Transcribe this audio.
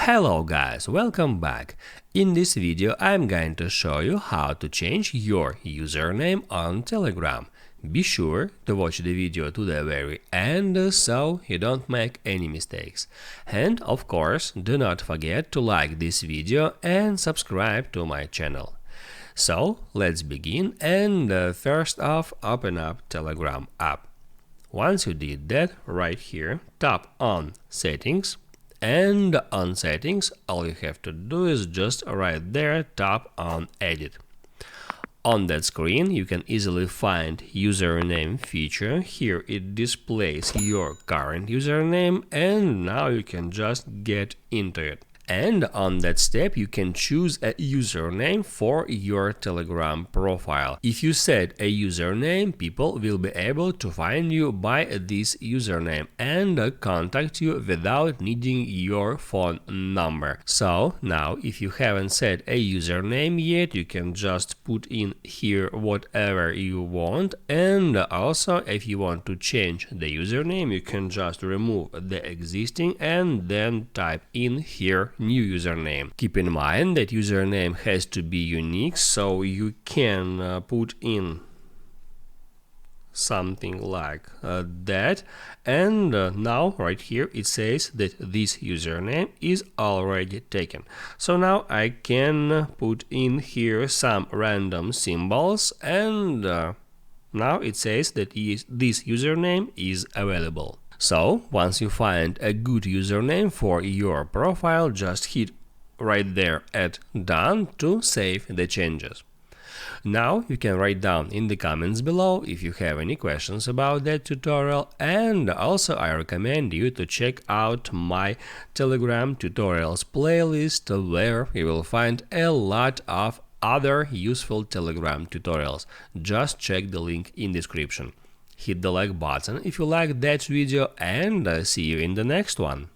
Hello guys, welcome back. In this video I'm going to show you how to change your username on Telegram. Be sure to watch the video to the very end so you don't make any mistakes. And of course, do not forget to like this video and subscribe to my channel. So let's begin, and first off, open up Telegram app. Once you did that, right here, tap on Settings. And on Settings, all you have to do is just right there tap on Edit. On that screen, you can easily find username feature. Here it displays your current username, and now you can just get into it. And on that step, you can choose a username for your Telegram profile. If you set a username, people will be able to find you by this username and contact you without needing your phone number. So now, if you haven't set a username yet, you can just put in here whatever you want. And also, if you want to change the username, you can just remove the existing and then type in here new username. Keep in mind that username has to be unique, so you can put in something like that, and now right here it says that this username is already taken. So now I can put in here some random symbols, and now it says that this username is available. So, once you find a good username for your profile, just hit right there at Done to save the changes. Now you can write down in the comments below if you have any questions about that tutorial, and also I recommend you to check out my Telegram tutorials playlist, where you will find a lot of other useful Telegram tutorials. Just check the link in description. Hit the like button if you like that video, and see you in the next one.